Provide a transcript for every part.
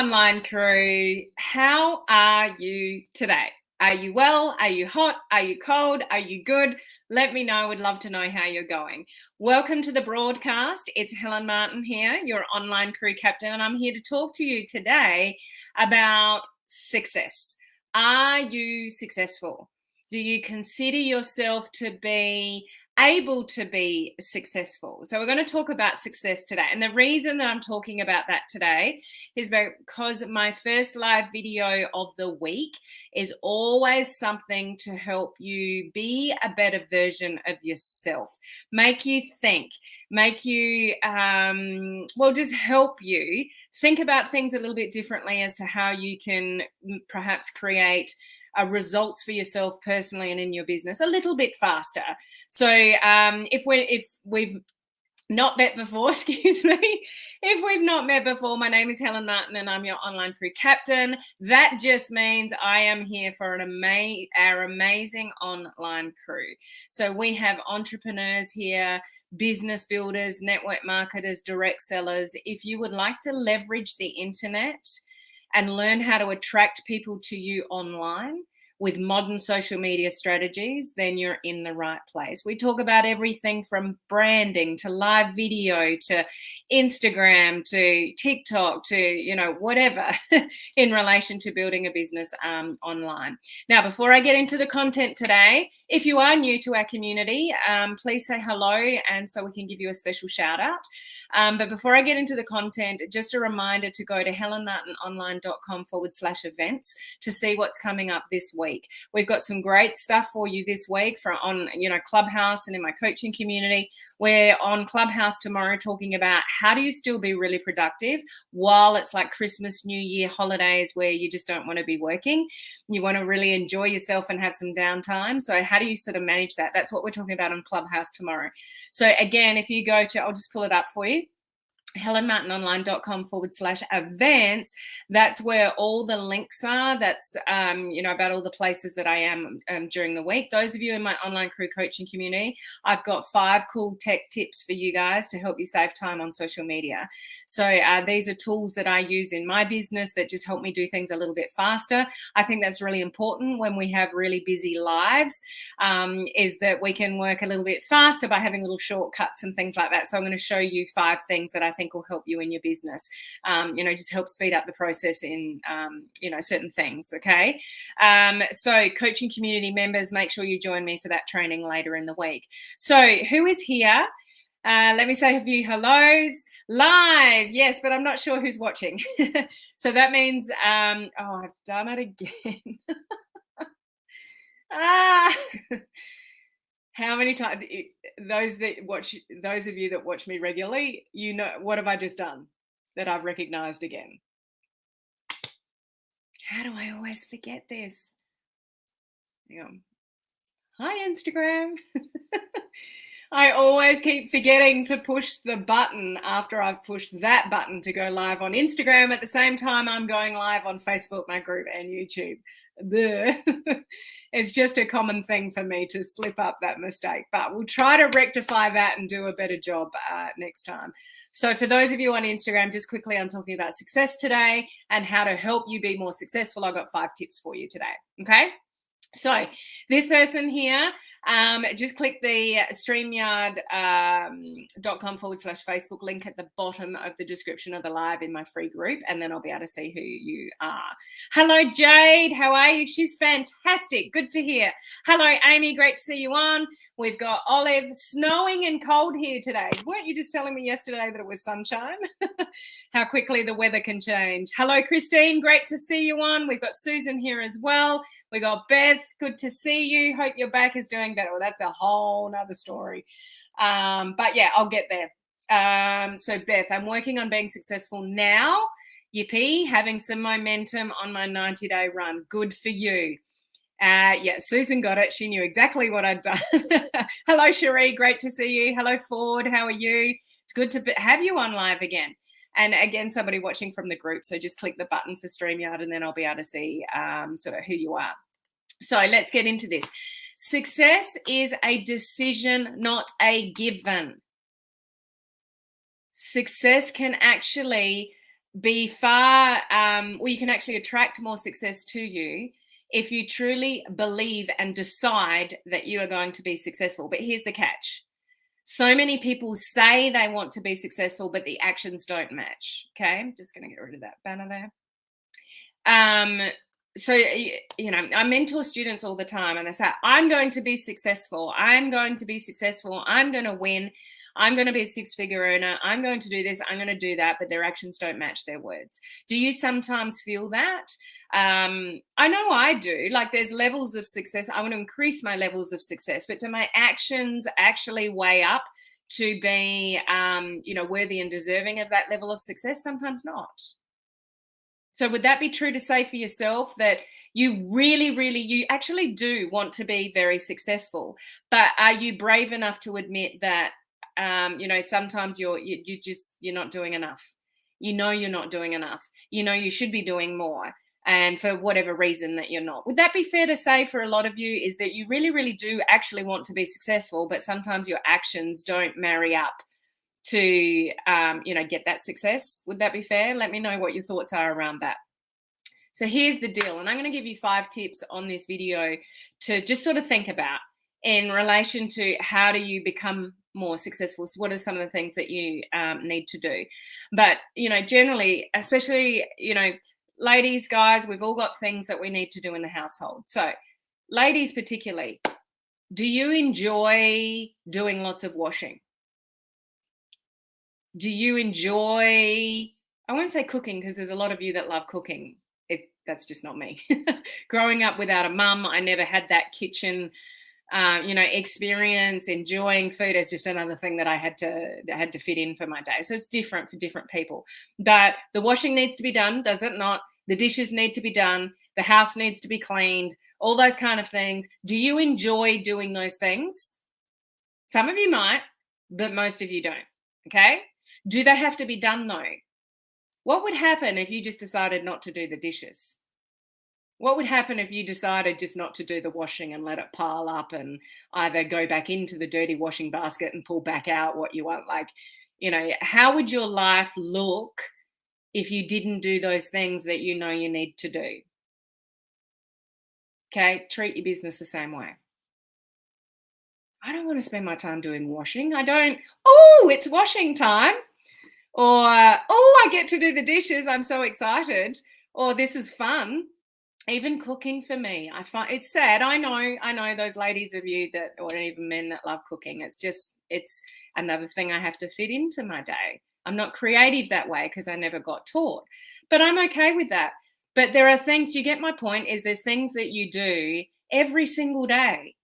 online crew. How are you today? Are you well? Are you hot? Are you cold? Are you good? Let me know. Would love to know how you're going. Welcome to the broadcast. It's Helen Martin here, your online crew captain, and I'm here to talk to you today about success. Are you successful? Do you consider yourself to be able to be successful? So we're going to talk about success today. And the reason that I'm talking about that today is because my first live video of the week is always something to help you be a better version of yourself, make you think, make you, just help you think about things a little bit differently as to how you can perhaps create results for yourself personally and in your business a little bit faster. So if we've not met before, excuse me, if we've not met before, my name is Helen Martin and I'm your online crew captain. That just means I am here for our amazing online crew. So we have entrepreneurs here, business builders, network marketers, direct sellers. If you would like to leverage the internet and learn how to attract people to you online with modern social media strategies, then you're in the right place. We talk about everything from branding to live video to Instagram to TikTok to, whatever in relation to building a business online. Now, before I get into the content today, if you are new to our community, please say hello and so we can give you a special shout out. But before I get into the content, just a reminder to go to helenmartinonline.com/events to see what's coming up this week. We've got some great stuff for you this week on Clubhouse and in my coaching community. We're on Clubhouse tomorrow talking about how do you still be really productive while it's like Christmas, New Year, holidays where you just don't want to be working. You want to really enjoy yourself and have some downtime. So how do you sort of manage that? That's what we're talking about on Clubhouse tomorrow. So again, if you go to, I'll just pull it up for you, helenmartinonline.com/events. That's where all the links are. That's, about all the places that I am during the week. Those of you in my online crew coaching community, I've got 5 cool tech tips for you guys to help you save time on social media. So these are tools that I use in my business that just help me do things a little bit faster. I think that's really important when we have really busy lives, is that we can work a little bit faster by having little shortcuts and things like that. So I'm going to show you 5 things that I think will help you in your business, just help speed up the process in, certain things. Okay. So coaching community members, make sure you join me for that training later in the week. So who is here? Let me say a few hellos live. Yes, but I'm not sure who's watching. So that means, I've done it again. How many times, those of you that watch me regularly, what have I just done that I've recognized again? How do I always forget this? Hang on. Hi, Instagram. I always keep forgetting to push the button after I've pushed that button to go live on Instagram. At the same time, I'm going live on Facebook, my group, and YouTube. It's just a common thing for me to slip up that mistake, but we'll try to rectify that and do a better job next time. So for those of you on Instagram, just quickly, I'm talking about success today and how to help you be more successful. I've got 5 tips for you today. Okay. So this person here, just click the StreamYard.com/Facebook link at the bottom of the description of the live in my free group, and then I'll be able to see who you are. Hello, Jade. How are you? She's fantastic. Good to hear. Hello, Amy. Great to see you on. We've got Olive. Snowing and cold here today. Weren't you just telling me yesterday that it was sunshine? How quickly the weather can change. Hello, Christine. Great to see you on. We've got Susan here as well. We got Beth. Good to see you. Hope your back is doing better. Well, that's a whole nother story. But yeah, I'll get there. So Beth, I'm working on being successful now. Yippee, having some momentum on my 90-day run. Good for you. Yeah, Susan got it. She knew exactly what I'd done. Hello, Cherie. Great to see you. Hello, Ford. How are you? It's good to have you on live again. And again, somebody watching from the group. So just click the button for StreamYard and then I'll be able to see sort of who you are. So let's get into this. Success is a decision, not a given. Success can actually be far, or you can actually attract more success to you if you truly believe and decide that you are going to be successful. But here's the catch. So many people say they want to be successful, but the actions don't match. Okay, I'm just going to get rid of that banner there. So I mentor students all the time, and they say, I'm going to be successful, I'm going to be successful, I'm going to win, I'm going to be a six-figure earner, I'm going to do this, I'm going to do that, but their actions don't match their words. Do you sometimes feel that? I know I do. Like, there's levels of success. I want to increase my levels of success, but do my actions actually weigh up to be worthy and deserving of that level of success? Sometimes not. So would that be true to say for yourself, that you you actually do want to be very successful, but are you brave enough to admit that, sometimes you're not doing enough? You're not doing enough. You should be doing more. And for whatever reason that you're not. Would that be fair to say for a lot of you, is that you really, really do actually want to be successful, but sometimes your actions don't marry up to get that success? Would that be fair? Let me know what your thoughts are around that. So here's the deal, and I'm going to give you 5 tips on this video to just sort of think about in relation to how do you become more successful. So what are some of the things that you need to do? But generally, especially ladies, guys, we've all got things that we need to do in the household. So ladies particularly, do you enjoy doing lots of washing? Do you enjoy, I won't say cooking, because there's a lot of you that love cooking. That's just not me. Growing up without a mum, I never had that kitchen, experience. Enjoying food is just another thing that I had to fit in for my day. So it's different for different people. But the washing needs to be done, does it not? The dishes need to be done. The house needs to be cleaned. All those kind of things. Do you enjoy doing those things? Some of you might, but most of you don't. Okay? Do they have to be done though? What would happen if you just decided not to do the dishes? What would happen if you decided just not to do the washing and let it pile up and either go back into the dirty washing basket and pull back out what you want? Like, how would your life look if you didn't do those things that you need to do? Okay, treat your business the same way. I don't want to spend my time doing washing. I don't, oh, it's washing time. Or, oh, I get to do the dishes, I'm so excited. Or this is fun. Even cooking for me, I find it's sad. I know those ladies of you that, or even men that love cooking. It's another thing I have to fit into my day. I'm not creative that way because I never got taught, but I'm okay with that. But there are things, you get my point, is there's things that you do every single day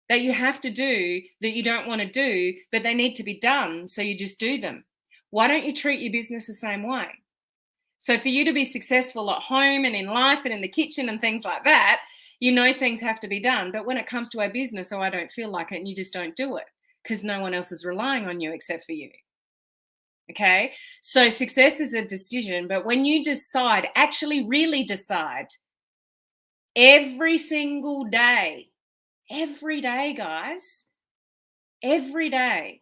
that you have to do that you don't want to do, but they need to be done. So you just do them. Why don't you treat your business the same way? So for you to be successful at home and in life and in the kitchen and things like that, things have to be done. But when it comes to our business, I don't feel like it, and you just don't do it because no one else is relying on you except for you. Okay? So success is a decision, but when you decide, actually really decide, every single day, every day, guys, every day,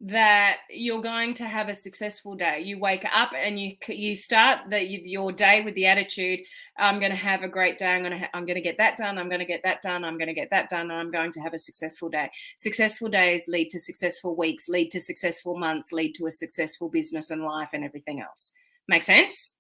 that you're going to have a successful day. You wake up and you start your day with the attitude, I'm going to have a great day. I'm going to get that done. I'm going to get that done. I'm going to get that done. And I'm going to have a successful day. Successful days lead to successful weeks, lead to successful months, lead to a successful business and life and everything else. Make sense?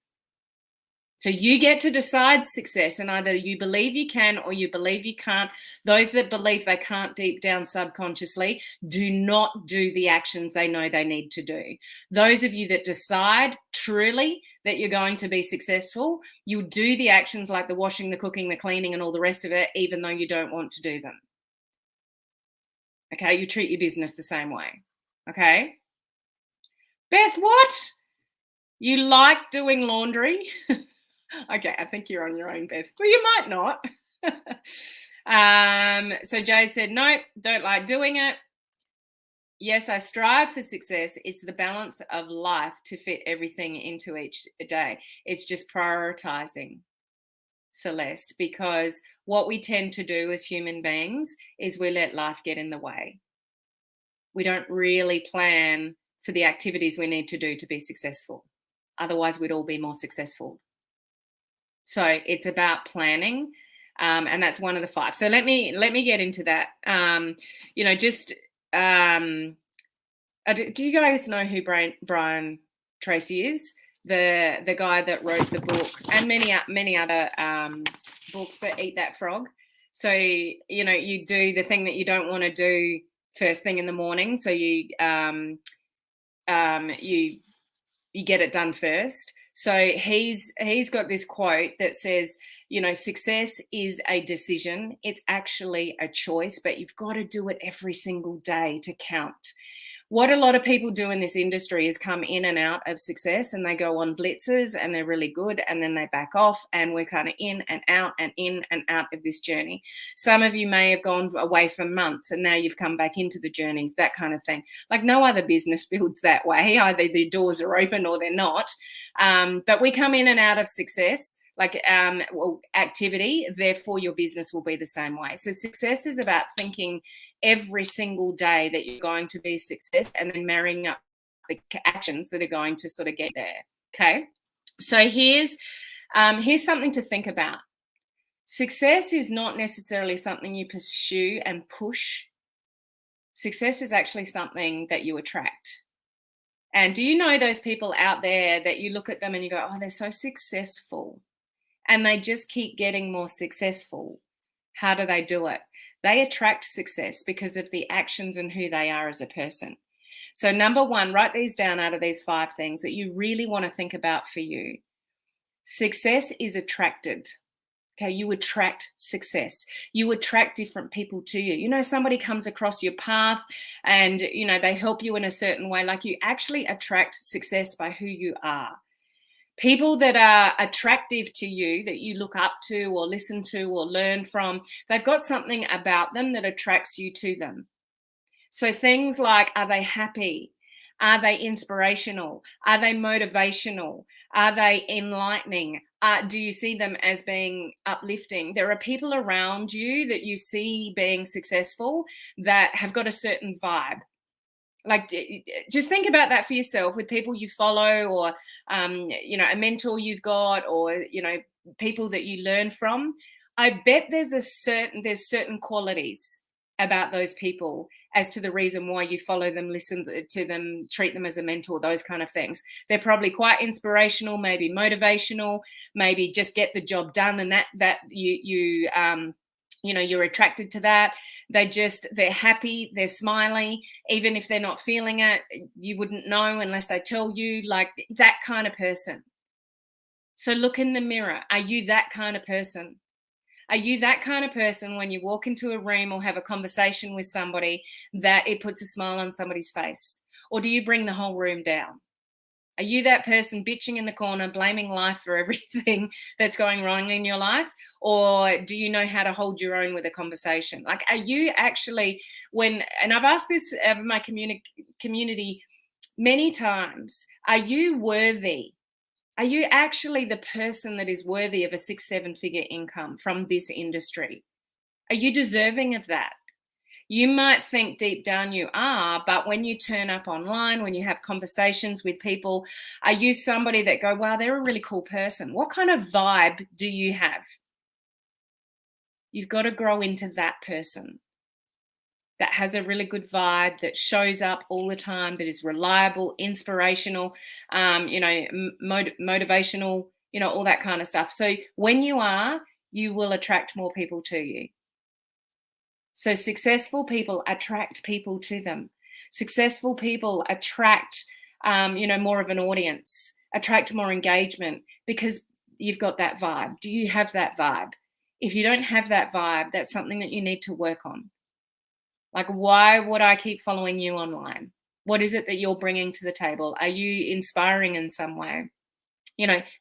So you get to decide success, and either you believe you can or you believe you can't. Those that believe they can't deep down subconsciously do not do the actions they know they need to do. Those of you that decide truly that you're going to be successful, you do the actions like the washing, the cooking, the cleaning, and all the rest of it, even though you don't want to do them. Okay, you treat your business the same way. Okay. Beth, what? You like doing laundry? Okay, I think you're on your own, Beth. Well, you might not. So Jay said, nope, don't like doing it. Yes, I strive for success. It's the balance of life to fit everything into each day. It's just prioritizing, Celeste, because what we tend to do as human beings is we let life get in the way. We don't really plan for the activities we need to do to be successful. Otherwise, we'd all be more successful. So it's about planning, and that's one of the 5. So let me get into that. Just do you guys know who Brian Tracy is? The guy that wrote the book and many other books, but Eat That Frog. So you do the thing that you don't want to do first thing in the morning. So you get it done first. So he's got this quote that says, success is a decision. It's actually a choice, but you've got to do it every single day to count. What a lot of people do in this industry is come in and out of success, and they go on blitzes and they're really good, and then they back off, and we're kind of in and out and in and out of this journey. Some of you may have gone away for months and now you've come back into the journeys, that kind of thing. Like no other business builds that way. Either the doors are open or they're not. But we come in and out of success, activity, therefore your business will be the same way. So success is about thinking every single day that you're going to be a success, and then marrying up the actions that are going to sort of get there. Okay. So here's something to think about. Success is not necessarily something you pursue and push. Success is actually something that you attract. And do you know those people out there that you look at them and you go, oh, they're so successful, and they just keep getting more successful? How do they do it? They attract success because of the actions and who they are as a person. So number 1, write these down out of these 5 things that you really want to think about for you. Success is attracted. Okay, you attract success. You attract different people to you. Somebody comes across your path and, they help you in a certain way. Like you actually attract success by who you are. People that are attractive to you, that you look up to or listen to or learn from, they've got something about them that attracts you to them. So things like, are they happy? Are they inspirational? Are they motivational? Are they enlightening? Do you see them as being uplifting? There are people around you that you see being successful that have got a certain vibe. Like, just think about that for yourself with people you follow, or, a mentor you've got, or, people that you learn from. I bet there's certain qualities about those people as to the reason why you follow them, listen to them, treat them as a mentor, those kind of things. They're probably quite inspirational, maybe motivational, maybe just get the job done, and that you're attracted to that. They're happy, they're smiley, even if they're not feeling it, you wouldn't know unless they tell you, like that kind of person. So look in the mirror. Are you that kind of person? Are you that kind of person when you walk into a room or have a conversation with somebody that it puts a smile on somebody's face? Or do you bring the whole room down? Are you that person bitching in the corner, blaming life for everything that's going wrong in your life? Or do you know how to hold your own with a conversation? Like, are you actually, and I've asked this of my community many times, are you worthy? Are you actually the person that is worthy of a 6-7 figure income from this industry? Are you deserving of that? You might think deep down you are, but when you turn up online, when you have conversations with people, are you somebody that go, wow, they're a really cool person? What kind of vibe do you have? You've got to grow into that person that has a really good vibe, that shows up all the time, that is reliable, inspirational, motivational, all that kind of stuff. So when you are, you will attract more people to you. So successful people attract people to them. Successful people attract, more of an audience, attract more engagement, because you've got that vibe. Do you have that vibe? If you don't have that vibe, that's something that you need to work on. Like, why would I keep following you online? What is it that you're bringing to the table? Are you inspiring in some way?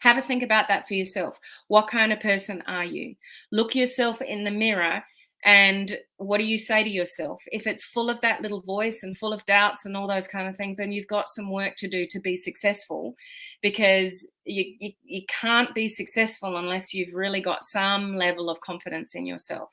Have a think about that for yourself. What kind of person are you? Look yourself in the mirror, and what do you say to yourself? If it's full of that little voice and full of doubts and all those kind of things, then you've got some work to do to be successful, because you can't be successful unless you've really got some level of confidence in yourself.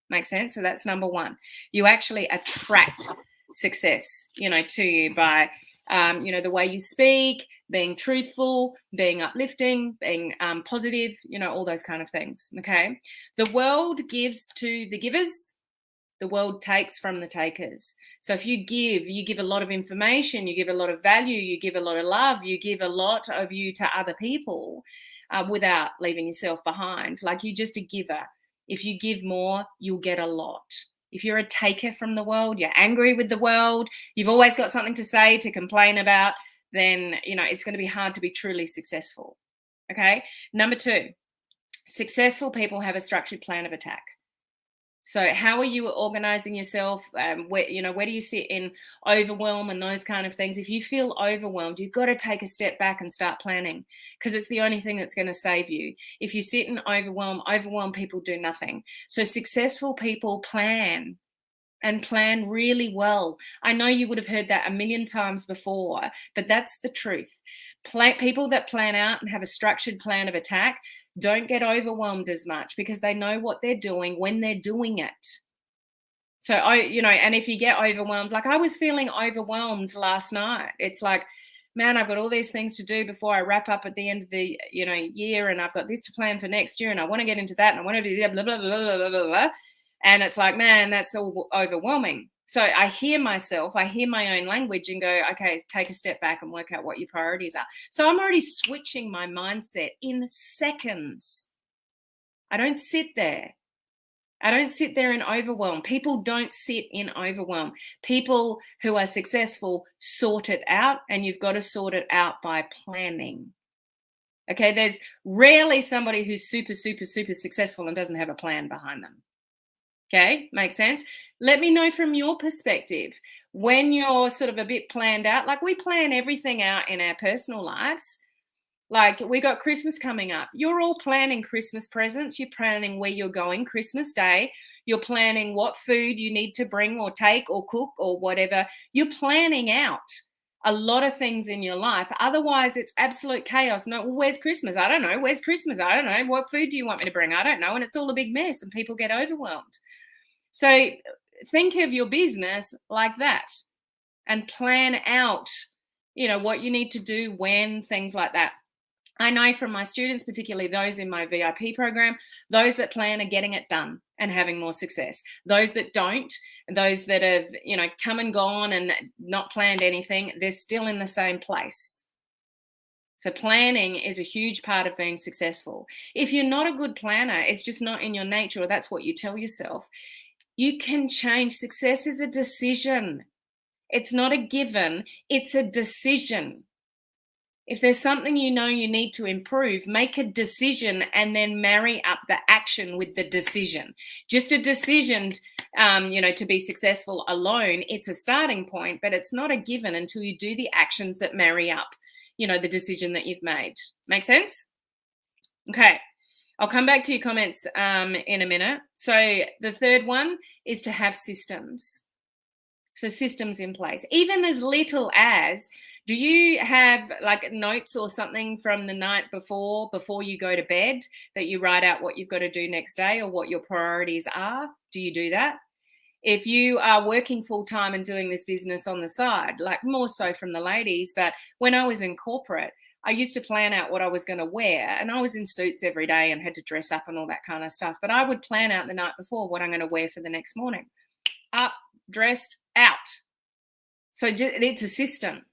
Make sense? So that's number 1. You actually attract success, to you by the way you speak, being truthful, being uplifting, being positive, all those kind of things. Okay. The world gives to the givers. The world takes from the takers. So if you give a lot of information, you give a lot of value, you give a lot of love, you give a lot of you to other people without leaving yourself behind. Like, you're just a giver. If you give more, you'll get a lot. If you're a taker from the world, you're angry with the world, you've always got something to say, to complain about, then, it's going to be hard to be truly successful. Okay. Number 2, successful people have a structured plan of attack. So how are you organizing yourself? Where do you sit in overwhelm and those kind of things? If you feel overwhelmed, you've got to take a step back and start planning, because it's the only thing that's going to save you. If you sit in overwhelmed people do nothing. So successful people plan, and plan really well. I know you would have heard that a million times before, but that's the truth. People that plan out and have a structured plan of attack don't get overwhelmed as much, because they know what they're doing when they're doing it. So and if you get overwhelmed, like I was feeling overwhelmed last night. It's like, man, I've got all these things to do before I wrap up at the end of the year, and I've got this to plan for next year, and I want to get into that, and I want to do that, blah, blah, blah, blah, blah, blah, blah. And it's like, man, that's all overwhelming. So I hear myself, I hear my own language and go, okay, take a step back and work out what your priorities are. So I'm already switching my mindset in seconds. I don't sit there. In overwhelm. People don't sit in overwhelm. People who are successful sort it out, and you've got to sort it out by planning. Okay, there's rarely somebody who's super, super, super successful and doesn't have a plan behind them. Okay, makes sense? Let me know from your perspective, when you're sort of a bit planned out, like we plan everything out in our personal lives. Like, we got Christmas coming up. You're all planning Christmas presents. You're planning where you're going Christmas Day. You're planning what food you need to bring or take or cook or whatever. You're planning out a lot of things in your life. Otherwise, it's absolute chaos. No, well, where's Christmas? I don't know. Where's Christmas? I don't know. What food do you want me to bring? I don't know. And it's all a big mess and people get overwhelmed. So think of your business like that and plan out, what you need to do when, things like that. I know from my students, particularly those in my VIP program, those that plan are getting it done and having more success. Those that don't, those that have, come and gone and not planned anything, they're still in the same place. So planning is a huge part of being successful. If you're not a good planner, it's just not in your nature, or that's what you tell yourself, you can change. Success is a decision. It's not a given. It's a decision. If there's something you need to improve, make a decision and then marry up the action with the decision. Just a decision, to be successful alone, it's a starting point, but it's not a given until you do the actions that marry up, the decision that you've made. Make sense? Okay. I'll come back to your comments in a minute. So the third one is to have systems. So systems in place, even as little as, do you have like notes or something from the night before you go to bed that you write out what you've got to do next day or what your priorities are? Do you do that? If you are working full time and doing this business on the side, like more so from the ladies, but when I was in corporate, I used to plan out what I was going to wear, and I was in suits every day and had to dress up and all that kind of stuff. But I would plan out the night before what I'm going to wear for the next morning. Up, dressed, out. So it's a system.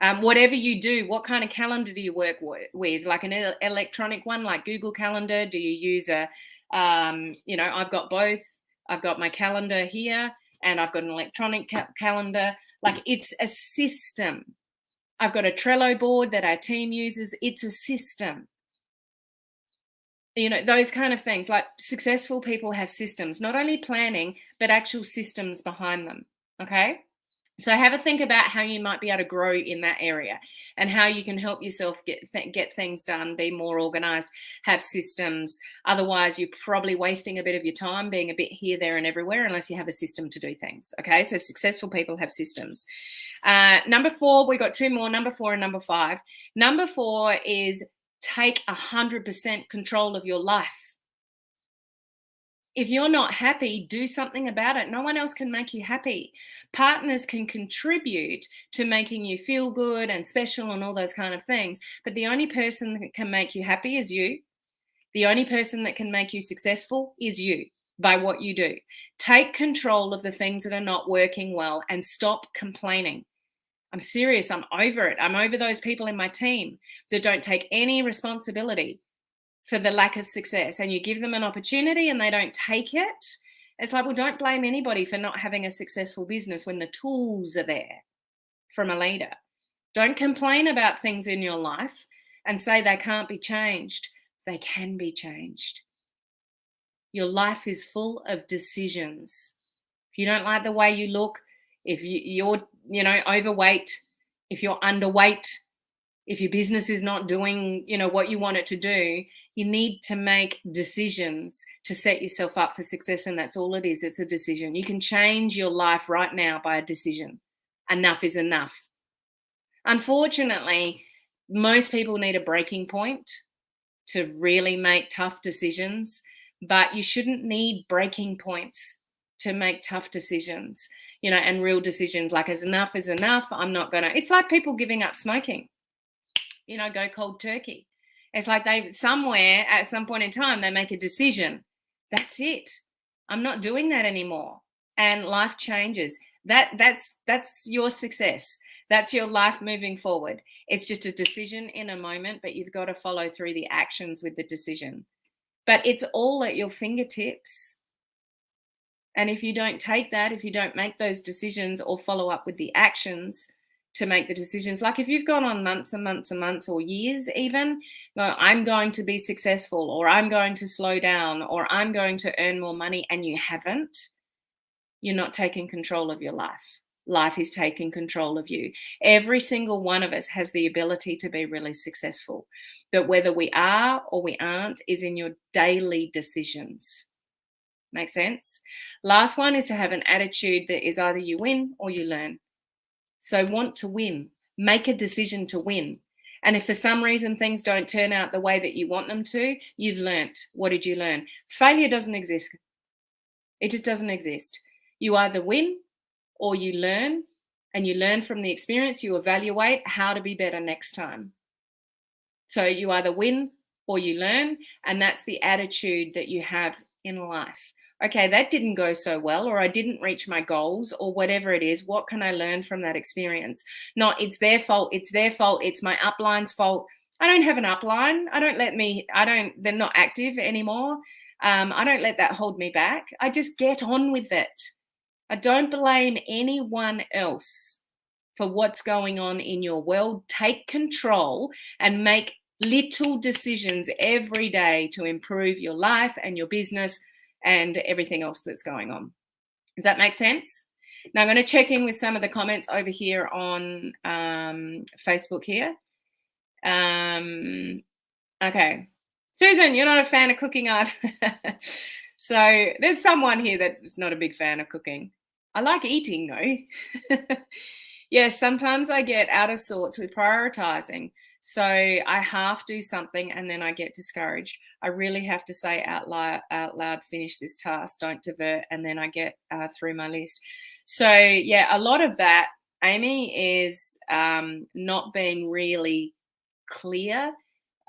Whatever you do, what kind of calendar do you work with? Like an electronic one, like Google Calendar? Do you use I've got both. I've got my calendar here and I've got an electronic calendar. Like, it's a system. I've got a Trello board that our team uses. It's a system. Those kind of things. Like, successful people have systems, not only planning, but actual systems behind them. Okay. So have a think about how you might be able to grow in that area and how you can help yourself get things done, be more organized, have systems. Otherwise, you're probably wasting a bit of your time being a bit here, there, and everywhere unless you have a system to do things. Okay, so successful people have systems. Number 4, we got 2 more, number 4 and number 5. Number 4 is take 100% control of your life. If you're not happy, do something about it. No one else can make you happy. Partners can contribute to making you feel good and special and all those kind of things. But the only person that can make you happy is you. The only person that can make you successful is you, by what you do. Take control of the things that are not working well and stop complaining. I'm serious. I'm over it. I'm over those people in my team that don't take any responsibility for the lack of success, and you give them an opportunity and they don't take it. It's like, well, don't blame anybody for not having a successful business when the tools are there from a leader. Don't complain about things in your life and say they can't be changed. They can be changed. Your life is full of decisions. If you don't like the way you look, if you're overweight, if you're underweight, if your business is not doing what you want it to do, you need to make decisions to set yourself up for success. And that's all it is. It's a decision. You can change your life right now by a decision. Enough is enough. Unfortunately, most people need a breaking point to really make tough decisions, but you shouldn't need breaking points to make tough decisions, and real decisions. Like, as enough is enough. I'm not gonna. It's like people giving up smoking. Go cold turkey. It's like they somewhere at some point in time they make a decision. That's it. I'm not doing that anymore. And life changes. That's your success. That's your life moving forward. It's just a decision in a moment, but you've got to follow through the actions with the decision. But it's all at your fingertips. And if you don't take that, if you don't make those decisions or follow up with the actions to make the decisions, like if you've gone on months and months and months or years even, I'm going to be successful, or I'm going to slow down, or I'm going to earn more money, and you haven't, you're not taking control of your life. Life is taking control of you. Every single one of us has the ability to be really successful. But whether we are or we aren't is in your daily decisions. Make sense? Last one is to have an attitude that is either you win or you learn. So want to win. Make a decision to win. And if for some reason things don't turn out the way that you want them to, you've learnt. What did you learn? Failure doesn't exist. It just doesn't exist. You either win or you learn, and you learn from the experience. You evaluate how to be better next time. So you either win or you learn, and that's the attitude that you have in life. Okay, that didn't go so well, or I didn't reach my goals, or whatever it is. What can I learn from that experience? Not it's their fault, it's my upline's fault. I don't have an upline. They're not active anymore. I don't let that hold me back. I just get on with it. I don't blame anyone else for what's going on in your world. Take control and make little decisions every day to improve your life and your business and everything else that's going on. Does that make sense? Now I'm going to check in with some of the comments over here on Facebook here. Okay. Susan, you're not a fan of cooking art. So there's someone here that is not a big fan of cooking. I like eating though. Yes, sometimes I get out of sorts with prioritizing. So I half do something and then I get discouraged. I really have to say out loud, finish this task, don't divert, and then I get through my list. So yeah, a lot of that, Amy, is not being really clear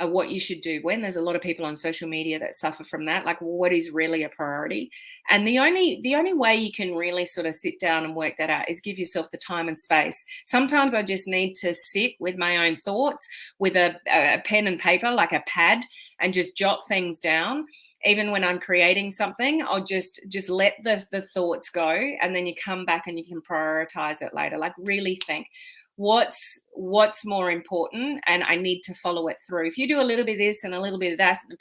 what you should do when. There's a lot of people on social media that suffer from that, like what is really a priority. And the only way you can really sort of sit down and work that out is give yourself the time and space. Sometimes I just need to sit with my own thoughts with a pen and paper, like a pad, and just jot things down. Even when I'm creating something, I'll just let the thoughts go, and then you come back and you can prioritize it later. Like really think, what's more important, and I need to follow it through. If you do a little bit of this and a little bit of that, a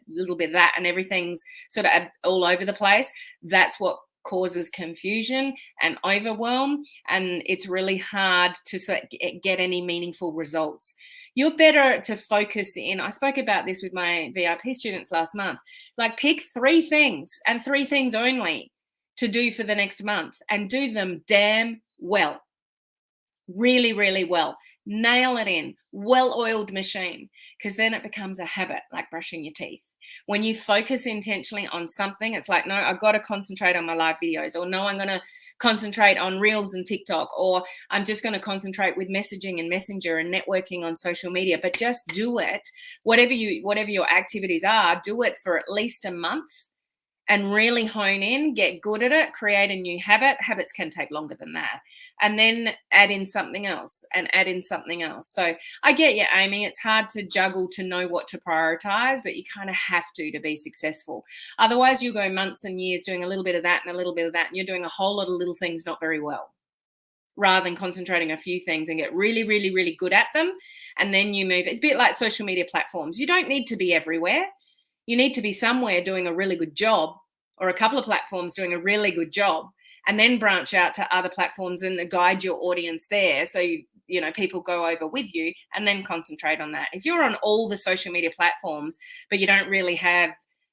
little bit of that, and everything's sort of all over the place, that's what causes confusion and overwhelm, and it's really hard to sort of get any meaningful results. You're better to focus in. I spoke about this with my VIP students last month. Like, pick 3 things and 3 things only to do for the next month, and do them damn well. Really, really well. Nail it in. Well-oiled machine, because then it becomes a habit, like brushing your teeth. When you focus intentionally on something, it's like, no, I've got to concentrate on my live videos, or no, I'm going to concentrate on Reels and TikTok, or I'm just going to concentrate with messaging and Messenger and networking on social media. But just do it. Whatever your activities are, do it for at least a month and really hone in, get good at it, create a new habit. Habits can take longer than that. And then add in something else and add in something else. So I get you, Amy. It's hard to juggle to know what to prioritize, but you kind of have to be successful. Otherwise, you'll go months and years doing a little bit of that and a little bit of that, and you're doing a whole lot of little things not very well, rather than concentrating a few things and get really, really, really good at them. And then you move. It's a bit like social media platforms. You don't need to be everywhere. You need to be somewhere doing a really good job, or a couple of platforms doing a really good job, and then branch out to other platforms and guide your audience there. So, people go over with you, and then concentrate on that. If you're on all the social media platforms, but you don't really have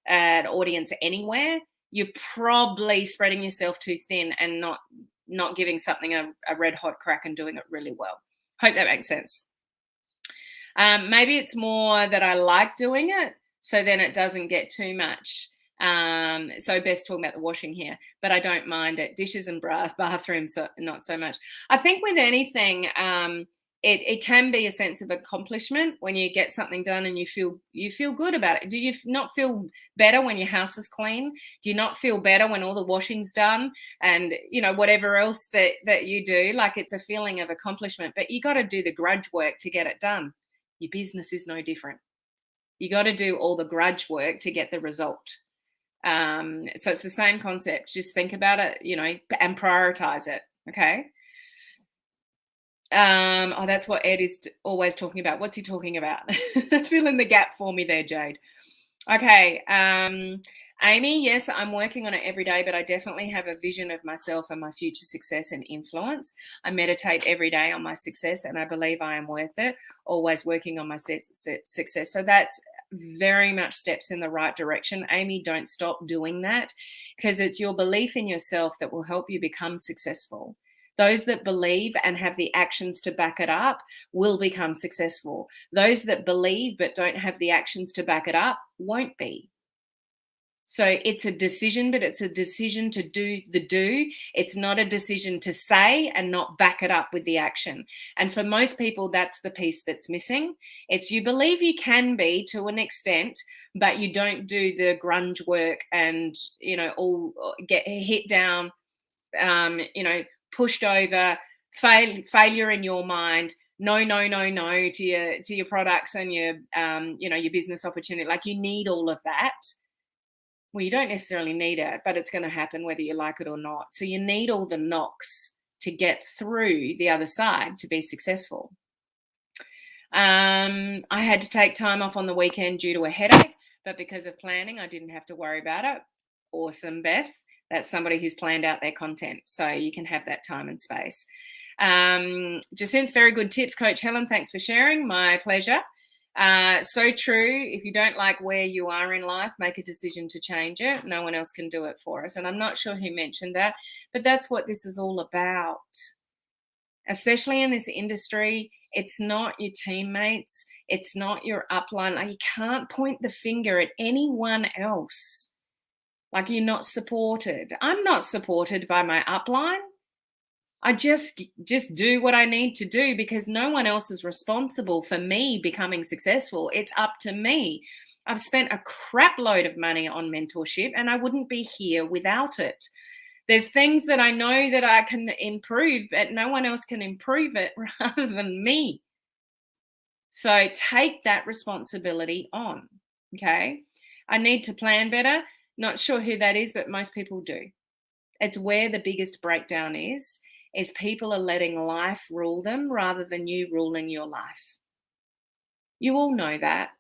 an audience anywhere, you're probably spreading yourself too thin and not giving something a red hot crack and doing it really well. Hope that makes sense. Maybe it's more that I like doing it, so then it doesn't get too much. So best talking about the washing here, but I don't mind it. Dishes and bathrooms, so not so much. I think with anything, it can be a sense of accomplishment when you get something done and you feel good about it. Do you not feel better when your house is clean? Do you not feel better when all the washing's done and whatever else that you do? Like, it's a feeling of accomplishment, but you got to do the grudge work to get it done. Your business is no different. You got to do all the grudge work to get the result. So it's the same concept. Just think about it, and prioritize it. Okay. That's what Ed is always talking about. What's he talking about? Fill in the gap for me there, Jade. Okay. Amy, yes, I'm working on it every day, but I definitely have a vision of myself and my future success and influence. I meditate every day on my success, and I believe I am worth it. Always working on my success. So that's very much steps in the right direction. Amy, don't stop doing that, because it's your belief in yourself that will help you become successful. Those that believe and have the actions to back it up will become successful. Those that believe but don't have the actions to back it up won't be. So it's a decision, but it's a decision to do the do. It's not a decision to say and not back it up with the action. And for most people, that's the piece that's missing. It's you believe you can be to an extent, but you don't do the grunge work and, all get hit down, pushed over, failure in your mind. No to your products and your your business opportunity. Like, you need all of that. Well, you don't necessarily need it, but it's going to happen whether you like it or not. So you need all the knocks to get through the other side to be successful. I had to take time off on the weekend due to a headache, but because of planning, I didn't have to worry about it. Awesome, Beth. That's somebody who's planned out their content, so you can have that time and space. Jacinth, very good tips, Coach Helen. Thanks for sharing. My pleasure. So true. If you don't like where you are in life, make a decision to change it. No one else can do it for us. And I'm not sure who mentioned that, but that's what this is all about. Especially in this industry, it's not your teammates. It's not your upline. Like, you can't point the finger at anyone else. Like, you're not supported. I'm not supported by my upline. I just do what I need to do, because no one else is responsible for me becoming successful. It's up to me. I've spent a crap load of money on mentorship, and I wouldn't be here without it. There's things that I know that I can improve, but no one else can improve it rather than me. So take that responsibility on. Okay. I need to plan better. Not sure who that is, but most people do. It's where the biggest breakdown is people are letting life rule them rather than you ruling your life. You all know that,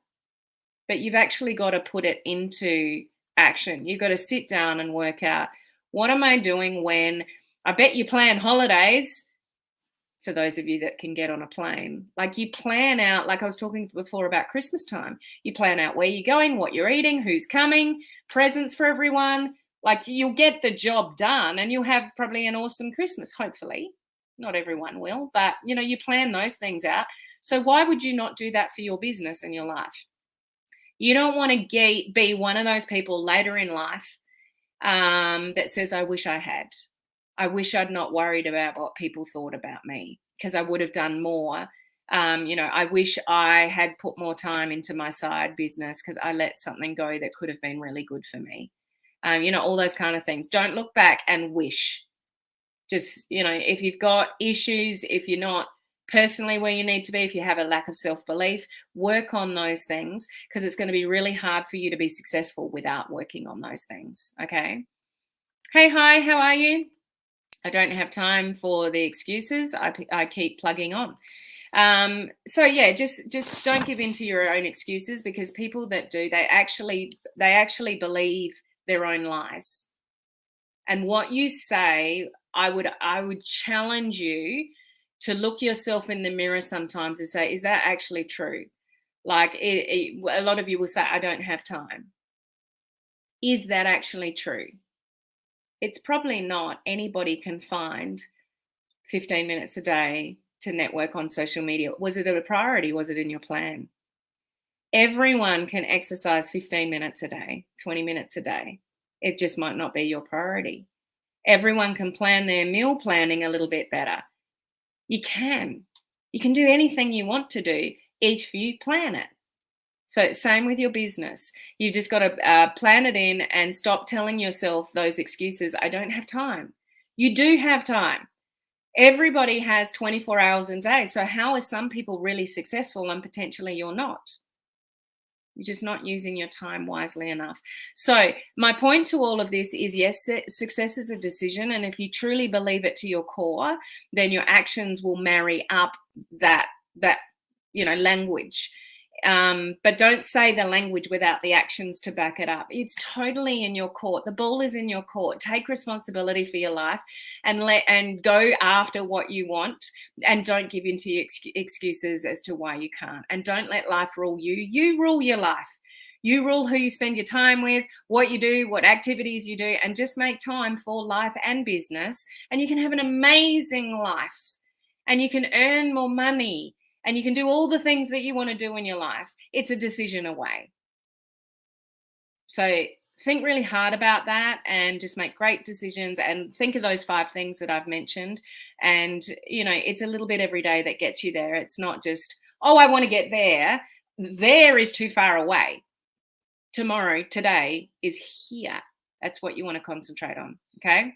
but you've actually got to put it into action. You've got to sit down and work out, what am I doing when I bet you plan holidays, for those of you that can get on a plane. Like, you plan out, like I was talking before about Christmas time, you plan out where you're going, what you're eating, who's coming, presents for everyone. Like, you'll get the job done and you'll have probably an awesome Christmas, hopefully. Not everyone will, but you plan those things out. So why would you not do that for your business and your life? You don't want to be one of those people later in life that says, I wish I had. I wish I'd not worried about what people thought about me because I would have done more. I wish I had put more time into my side business because I let something go that could have been really good for me. All those kind of things. Don't look back and wish. Just, if you've got issues, if you're not personally where you need to be, if you have a lack of self-belief, work on those things because it's going to be really hard for you to be successful without working on those things. Okay. Hey, hi, how are you? I don't have time for the excuses. I keep plugging on. So yeah, just don't give in to your own excuses because people that do, they actually believe their own lies. And what you say, I would challenge you to look yourself in the mirror sometimes and say, is that actually true? Like a lot of you will say, I don't have time. Is that actually true? It's probably not. Anybody can find 15 minutes a day to network on social media. Was it a priority? Was it in your plan? Everyone can exercise 15 minutes a day, 20 minutes a day. It just might not be your priority. Everyone can plan their meal planning a little bit better. You can do anything you want to do if you plan it. So same with your business. You've just got to plan it in and stop telling yourself those excuses. I don't have time. You do have time. Everybody has 24 hours a day. So how are some people really successful and potentially you're not? You're just not using your time wisely enough. So my point to all of this is, yes, success is a decision. And if you truly believe it to your core, then your actions will marry up that language. But don't say the language without the actions to back it up. It's totally in your court. The ball is in your court. Take responsibility for your life and go after what you want, and don't give in to excuses as to why you can't. And don't let life rule you. You rule your life. You rule who you spend your time with, what you do, what activities you do, and just make time for life and business. And you can have an amazing life and you can earn more money. And you can do all the things that you want to do in your life. It's a decision away. So think really hard about that and just make great decisions and think of those 5 things that I've mentioned. And, it's a little bit every day that gets you there. It's not just, oh, I want to get there. There is too far away. Tomorrow, today is here. That's what you want to concentrate on. Okay.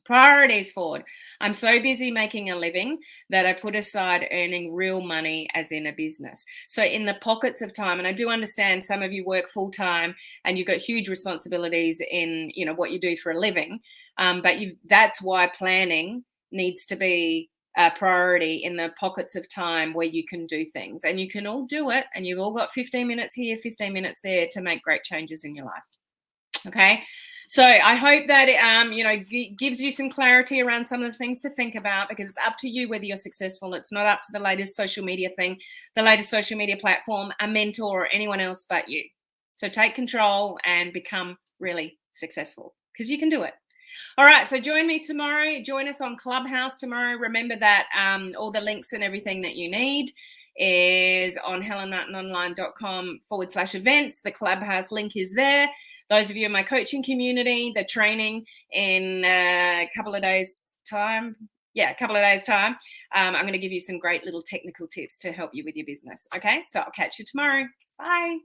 Priorities forward. I'm so busy making a living that I put aside earning real money as in a business. So in the pockets of time, and I do understand some of you work full time and you've got huge responsibilities in, what you do for a living. But that's why planning needs to be a priority in the pockets of time where you can do things, and you can all do it. And you've all got 15 minutes here, 15 minutes there to make great changes in your life. Okay. So I hope that it, gives you some clarity around some of the things to think about, because it's up to you whether you're successful. It's not up to the latest social media thing, the latest social media platform, a mentor, or anyone else but you. So take control and become really successful, because you can do it. All right. So join me tomorrow. Join us on Clubhouse tomorrow. Remember that all the links and everything that you need is on helenmartinonline.com/events. The Clubhouse link is there. Those of you in my coaching community, the training in a couple of days' time. I'm going to give you some great little technical tips to help you with your business. Okay, so I'll catch you tomorrow. Bye.